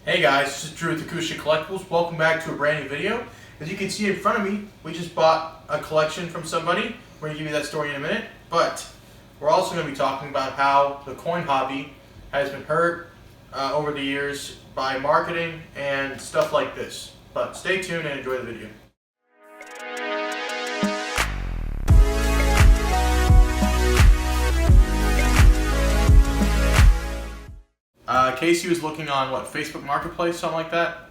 Hey guys, this is Drew with Acoustic Collectibles. Welcome back to a brand new video. As you can see in front of me, we just bought a collection from somebody. We're going to give you that story in a minute. But we're also going to be talking about how the coin hobby has been hurt over the years by marketing and stuff like this. But stay tuned and enjoy the video. Casey was looking on Facebook Marketplace, something like that,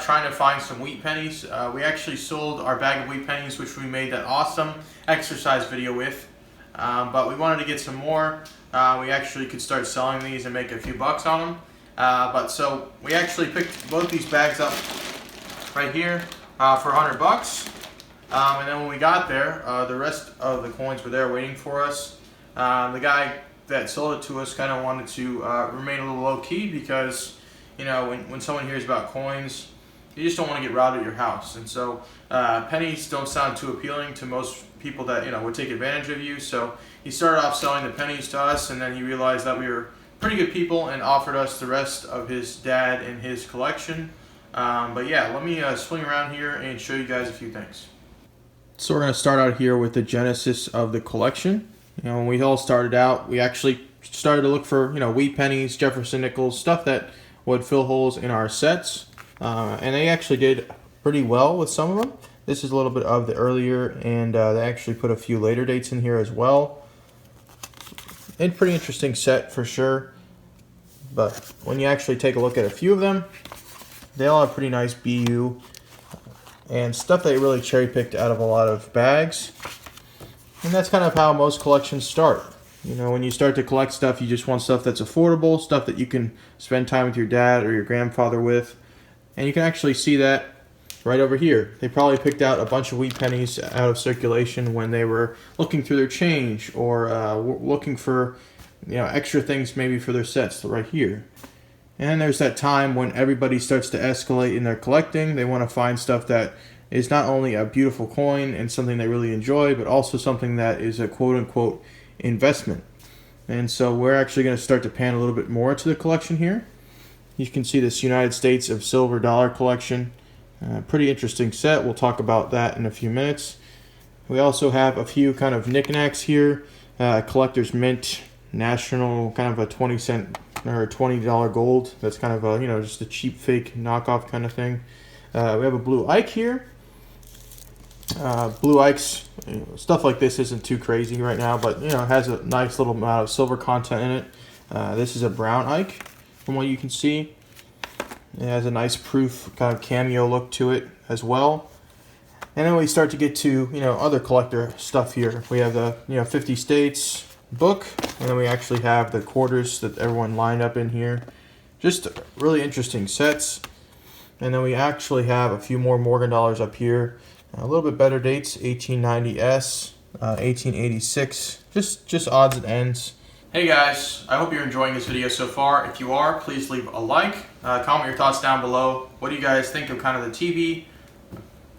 trying to find some wheat pennies. We actually sold our bag of wheat pennies, which we made that awesome exercise video with, but we wanted to get some more. We actually could start selling these and make a few bucks on them. So we actually picked both these bags up right here for $100. And then when we got there, the rest of the coins were there waiting for us. The guy that sold it to us kind of wanted to remain a little low-key because, you know, when someone hears about coins, you just don't want to get robbed at your house. And so pennies don't sound too appealing to most people that, you know, would take advantage of you. So he started off selling the pennies to us, and then he realized that we were pretty good people and offered us the rest of his dad and his collection. But yeah, let me swing around here and show you guys a few things. So we're going to start out here with the genesis of the collection. You know, when we all started out, we actually started to look for, you know, wheat pennies, Jefferson nickels, stuff that would fill holes in our sets. And they actually did pretty well with some of them. This is a little bit of the earlier, and they actually put a few later dates in here as well. And pretty interesting set for sure. But when you actually take a look at a few of them, they all have pretty nice BU and stuff they really cherry picked out of a lot of bags. And that's kind of how most collections start. You know, when you start to collect stuff, you just want stuff that's affordable, stuff that you can spend time with your dad or your grandfather with. And you can actually see that right over here. They probably picked out a bunch of wheat pennies out of circulation when they were looking through their change or looking for, you know, extra things maybe for their sets right here. And then there's that time when everybody starts to escalate in their collecting. They want to find stuff that is not only a beautiful coin and something they really enjoy, but also something that is a quote-unquote investment. And so we're actually going to start to pan a little bit more to the collection here. You can see this United States of Silver dollar collection. Pretty interesting set. We'll talk about that in a few minutes. We also have a few kind of knickknacks here. Collector's Mint National, kind of a 20-cent or $20 gold. That's kind of a, you know, just a cheap fake knockoff kind of thing. We have a blue Ike here. Blue Ikes, you know, stuff like this isn't too crazy right now, but, you know, it has a nice little amount of silver content in it. This is a brown Ike, from what you can see. It has a nice proof kind of cameo look to it as well. And then we start to get to, you know, other collector stuff here. We have the, you know, 50 States book, and then we actually have the quarters that everyone lined up in here. Just really interesting sets. And then we actually have a few more Morgan dollars up here. A little bit better dates, 1890s, 1886, just odds and ends. Hey guys, I hope you're enjoying this video so far. If you are, please leave a like, comment your thoughts down below. What do you guys think of kind of the TV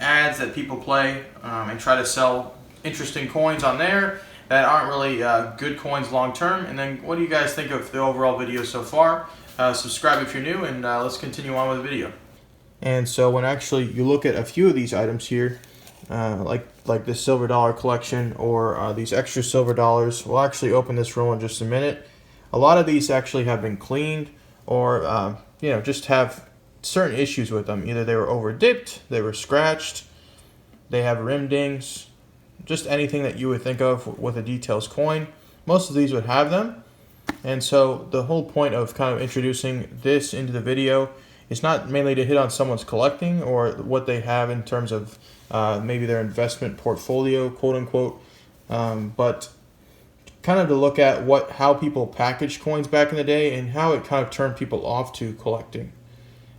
ads that people play and try to sell interesting coins on there that aren't really good coins long term? And then what do you guys think of the overall video so far? Subscribe if you're new, and let's continue on with the video. And so when actually you look at a few of these items here, like this silver dollar collection or these extra silver dollars, we'll actually open this roll in just a minute. A lot of these actually have been cleaned or, you know, just have certain issues with them. Either they were over dipped, they were scratched, they have rim dings, just anything that you would think of with a details coin. Most of these would have them. And so the whole point of kind of introducing this into the video is not mainly to hit on someone's collecting or what they have in terms of maybe their investment portfolio, quote unquote, but kind of to look at how people packaged coins back in the day and how it kind of turned people off to collecting.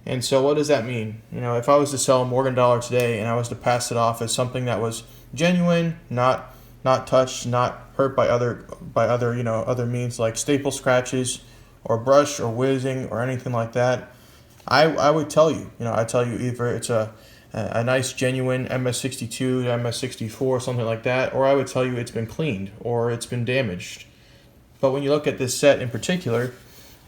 And so what does that mean? You know, if I was to sell a Morgan dollar today and I was to pass it off as something that was genuine, not touched, not hurt by other you know, other means like staple scratches or brush or whizzing or anything like that, I would tell you, I'd tell you either it's a nice genuine MS62, MS64, something like that, or I would tell you it's been cleaned or it's been damaged. But when you look at this set in particular,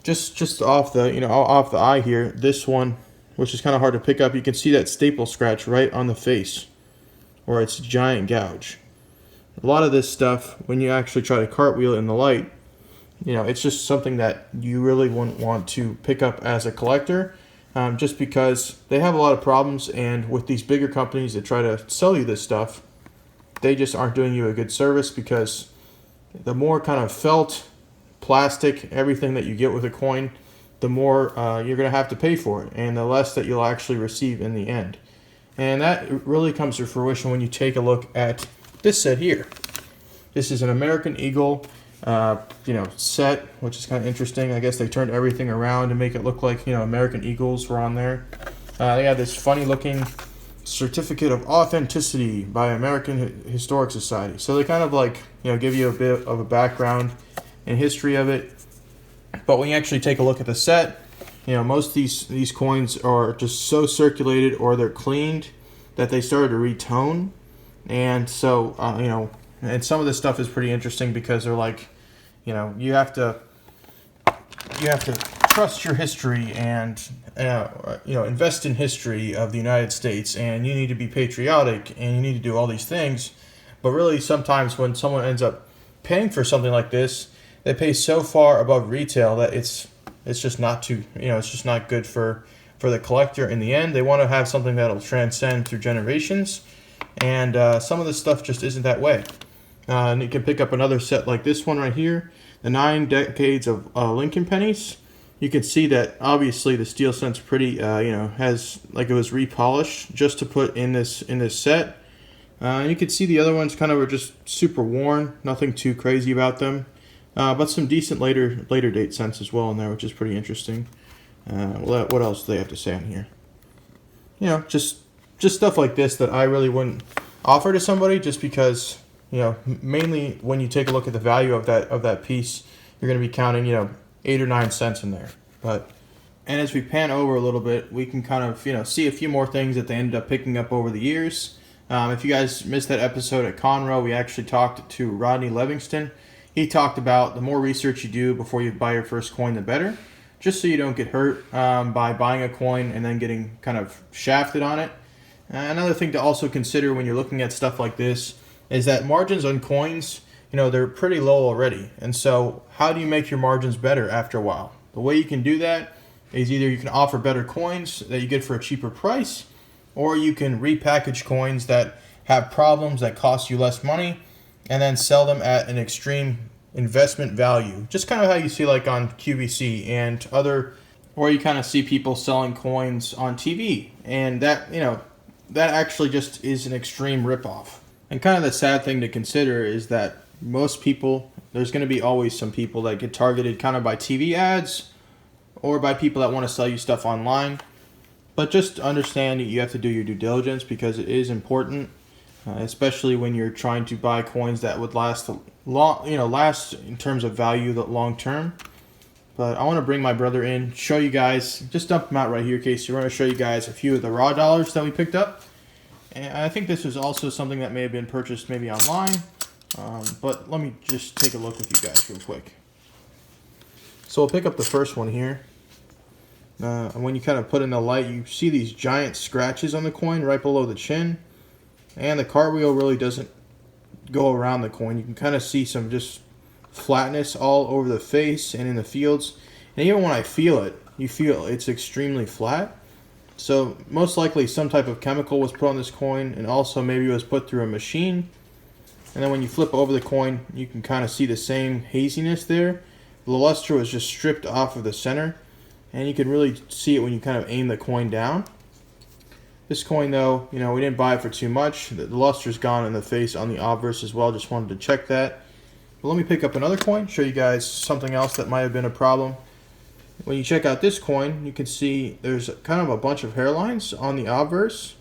Just off the off the eye here, this one, which is kind of hard to pick up, you can see that staple scratch right on the face, or it's a giant gouge. A lot of this stuff, when you actually try to cartwheel in the light, it's just something that you really wouldn't want to pick up as a collector, just because they have a lot of problems. And with these bigger companies that try to sell you this stuff, they just aren't doing you a good service, because the more kind of felt, plastic, everything that you get with a coin, the more you're going to have to pay for it, and the less that you'll actually receive in the end. And that really comes to fruition when you take a look at this set here. This is an American Eagle set, which is kind of interesting. I guess they turned everything around to make it look like American Eagles were on there. They have this funny looking certificate of authenticity by American Historic Society. So they kind of give you a bit of a background and history of it. But when you actually take a look at the set, most of these coins are just so circulated, or they're cleaned, that they started to retone. And so and some of this stuff is pretty interesting, because they're like, you have to trust your history, and invest in history of the United States, and you need to be patriotic, and you need to do all these things. But really, sometimes when someone ends up paying for something like this, they pay so far above retail that it's just not too it's just not good for the collector in the end. They want to have something that'll transcend through generations, and some of this stuff just isn't that way. And you can pick up another set like this one right here, the 9 decades of Lincoln pennies. You can see that obviously the steel scent's pretty, has like it was repolished just to put in this set. You can see the other ones kind of are just super worn, nothing too crazy about them, but some decent later date scents as well in there, which is pretty interesting. What else do they have to say on here? Just stuff like this that I really wouldn't offer to somebody, just because mainly when you take a look at the value of that piece, you're going to be counting 8 or 9 cents in there. And as we pan over a little bit, we can kind of see a few more things that they ended up picking up over the years. If you guys missed that episode at Conroe, we actually talked to Rodney Livingston. He talked about the more research you do before you buy your first coin, the better, just so you don't get hurt by buying a coin and then getting kind of shafted on it. Another thing to also consider when you're looking at stuff like this is that margins on coins, they're pretty low already. And so how do you make your margins better after a while? The way you can do that is either you can offer better coins that you get for a cheaper price, or you can repackage coins that have problems that cost you less money and then sell them at an extreme investment value. Just kind of how you see like on QVC and other, or you kind of see people selling coins on TV, and that, that actually just is an extreme ripoff. And kind of the sad thing to consider is that most people, there's going to be always some people that get targeted kind of by TV ads or by people that want to sell you stuff online. But just understand that you have to do your due diligence, because it is important, especially when you're trying to buy coins that would last last in terms of value the long term. But I want to bring my brother in, show you guys, just dump him out right here, Casey. We're going to show you guys a few of the raw dollars that we picked up. And I think this was also something that may have been purchased maybe online. But let me just take a look with you guys real quick. So we'll pick up the first one here. And when you kind of put in the light, you see these giant scratches on the coin right below the chin. And the cartwheel really doesn't go around the coin. You can kind of see some just flatness all over the face and in the fields. And even when I feel it, you feel it's extremely flat. So most likely some type of chemical was put on this coin, and also maybe it was put through a machine. And then when you flip over the coin, you can kind of see the same haziness there. The luster was just stripped off of the center, and you can really see it when you kind of aim the coin down. This coin though, we didn't buy it for too much. The luster's gone in the face on the obverse as well. Just wanted to check that. But let me pick up another coin, show you guys something else that might have been a problem. When you check out this coin, you can see there's kind of a bunch of hairlines on the obverse.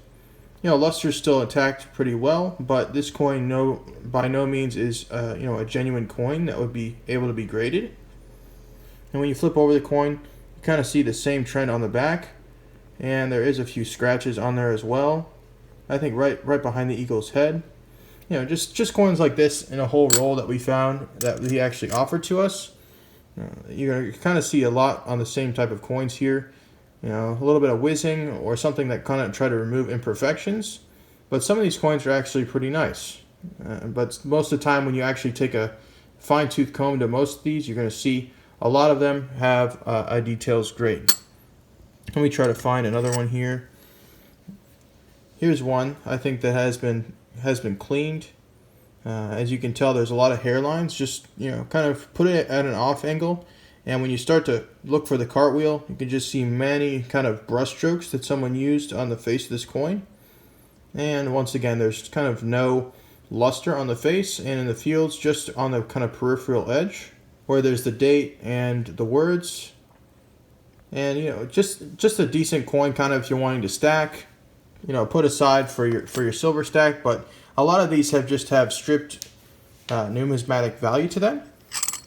Luster's still intact pretty well, but this coin by no means is a genuine coin that would be able to be graded. And when you flip over the coin, you kind of see the same trend on the back, and there is a few scratches on there as well. I think right behind the eagle's head. Just coins like this in a whole roll that we found that he actually offered to us. You're going to kind of see a lot on the same type of coins here. A little bit of whizzing or something that kind of try to remove imperfections. But some of these coins are actually pretty nice. But most of the time when you actually take a fine-tooth comb to most of these, you're going to see a lot of them have a details grade. Let me try to find another one here. Here's one I think that has been cleaned. As you can tell, there's a lot of hairlines. Just kind of put it at an off angle, and when you start to look for the cartwheel, you can just see many kind of brush strokes that someone used on the face of this coin. And once again, there's kind of no luster on the face, and in the fields, just on the kind of peripheral edge, where there's the date and the words. And just a decent coin, kind of if you're wanting to stack, put aside for your silver stack. But a lot of these have stripped numismatic value to them.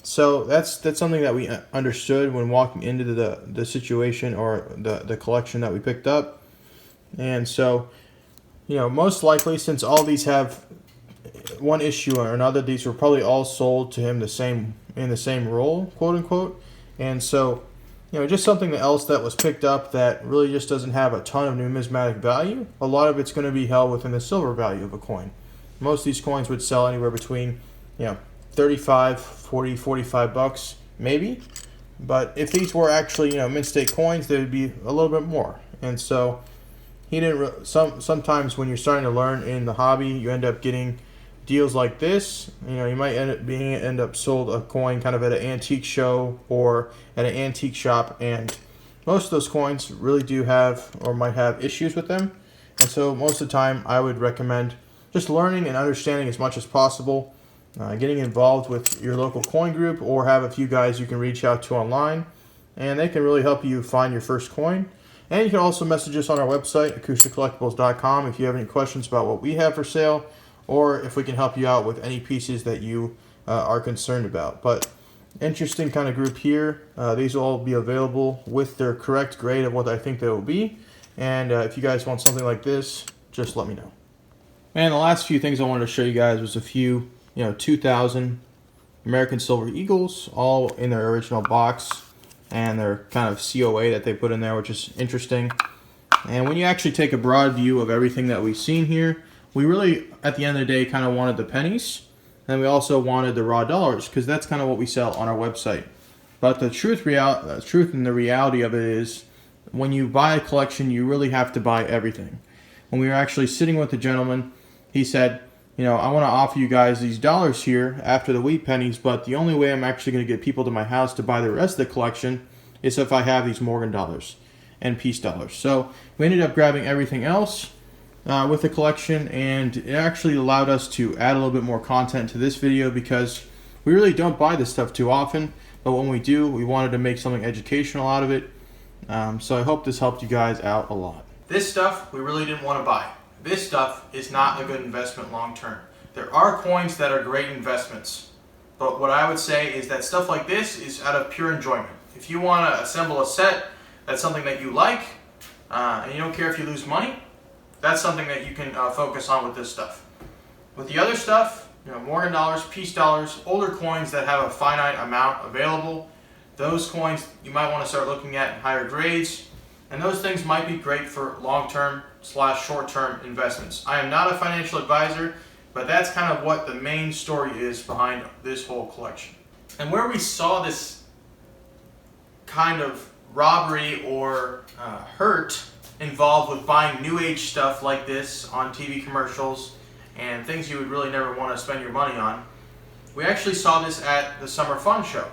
So that's something that we understood when walking into the situation or the collection that we picked up. And so, most likely, since all these have one issue or another, these were probably all sold to him in the same role, quote unquote. And so, just something else that was picked up that really just doesn't have a ton of numismatic value. A lot of it's going to be held within the silver value of a coin. Most of these coins would sell anywhere between, $35, $40, $45 maybe. But if these were actually, mint state coins, they would be a little bit more. And so he didn't. Sometimes when you're starting to learn in the hobby, you end up getting deals like this. You might end up sold a coin kind of at an antique show or at an antique shop, and most of those coins really do have or might have issues with them. And so most of the time, I would recommend just learning and understanding as much as possible, getting involved with your local coin group, or have a few guys you can reach out to online, and they can really help you find your first coin. And you can also message us on our website, acousticcollectibles.com, if you have any questions about what we have for sale, or if we can help you out with any pieces that you are concerned about. But interesting kind of group here. These will all be available with their correct grade of what I think they will be. And if you guys want something like this, just let me know. And the last few things I wanted to show you guys was a few, 2000 American Silver Eagles, all in their original box, and their kind of COA that they put in there, which is interesting. And when you actually take a broad view of everything that we've seen here, we really, at the end of the day, kind of wanted the pennies, and we also wanted the raw dollars, because that's kind of what we sell on our website. But the truth and the reality of it is, when you buy a collection, you really have to buy everything. When we were actually sitting with the gentleman, he said, I want to offer you guys these dollars here after the wheat pennies, but the only way I'm actually going to get people to my house to buy the rest of the collection is if I have these Morgan dollars and peace dollars. So we ended up grabbing everything else with the collection, and it actually allowed us to add a little bit more content to this video, because we really don't buy this stuff too often, but when we do, we wanted to make something educational out of it. So I hope this helped you guys out a lot. This stuff we really didn't want to buy. This stuff is not a good investment long term. There are coins that are great investments, but what I would say is that stuff like this is out of pure enjoyment. If you want to assemble a set that's something that you like, and you don't care if you lose money, that's something that you can focus on with this stuff. With the other stuff, Morgan dollars, peace dollars, older coins that have a finite amount available, those coins you might want to start looking at in higher grades, and those things might be great for long-term / short-term investments. I am not a financial advisor, but that's kind of what the main story is behind this whole collection. And where we saw this kind of robbery or hurt involved with buying new age stuff like this on TV commercials and things you would really never want to spend your money on, we actually saw this at the Summer Fun Show.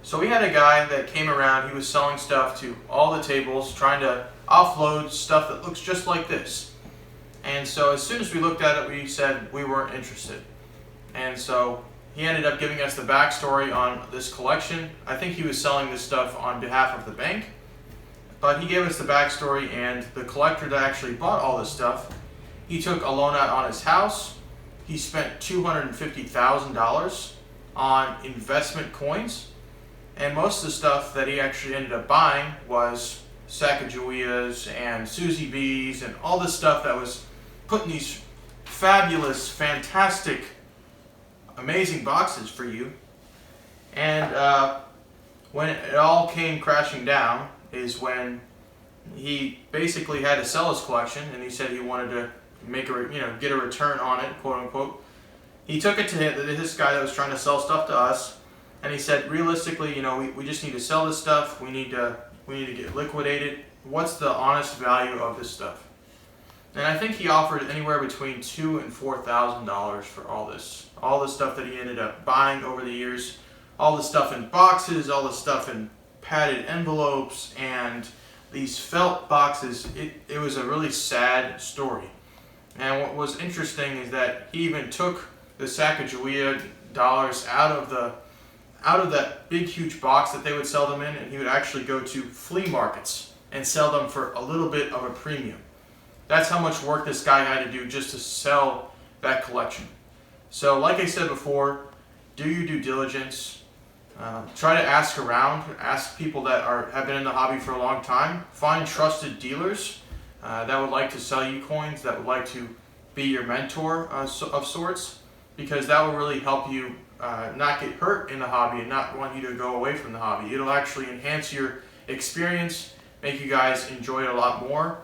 So we had a guy that came around, he was selling stuff to all the tables, trying to offload stuff that looks just like this. And so as soon as we looked at it, we said we weren't interested. And so he ended up giving us the backstory on this collection. I think he was selling this stuff on behalf of the bank, but he gave us the backstory, and the collector that actually bought all this stuff, he took a loan out on his house. He spent $250,000 on investment coins. And most of the stuff that he actually ended up buying was Sacagaweas and Susie B's and all this stuff that was put in these fabulous, fantastic, amazing boxes for you. And When it all came crashing down is when he basically had to sell his collection, and he said he wanted to make get a return on it, quote unquote. He took it to this guy that was trying to sell stuff to us, and he said, realistically, we just need to sell this stuff. We need to get liquidated. What's the honest value of this stuff? And I think he offered anywhere between $2,000 and $4,000 for all this stuff that he ended up buying over the years, all the stuff in boxes, all the stuff in padded envelopes, and these felt boxes. It was a really sad story. And what was interesting is that he even took the Sacagawea dollars out of that big huge box that they would sell them in, and he would actually go to flea markets and sell them for a little bit of a premium. That's how much work this guy had to do just to sell that collection. So like I said before, do your due diligence. Try to ask around, ask people that have been in the hobby for a long time. Find trusted dealers that would like to sell you coins, that would like to be your mentor of sorts, because that will really help you not get hurt in the hobby and not want you to go away from the hobby. It'll actually enhance your experience, make you guys enjoy it a lot more.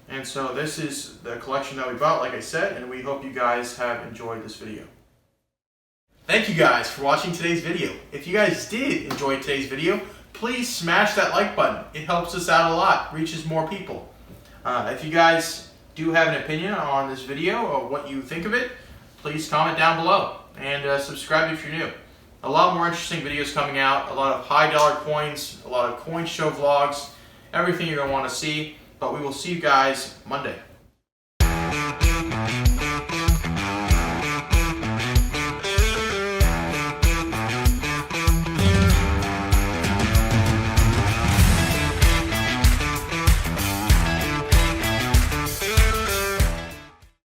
And so this is the collection that we bought, like I said, and we hope you guys have enjoyed this video. Thank you guys for watching today's video. If you guys did enjoy today's video, please smash that like button. It helps us out a lot, reaches more people. If you guys do have an opinion on this video or what you think of it, please comment down below and subscribe if you're new. A lot more interesting videos coming out, a lot of high dollar coins, a lot of coin show vlogs, everything you're going to want to see. But we will see you guys Monday.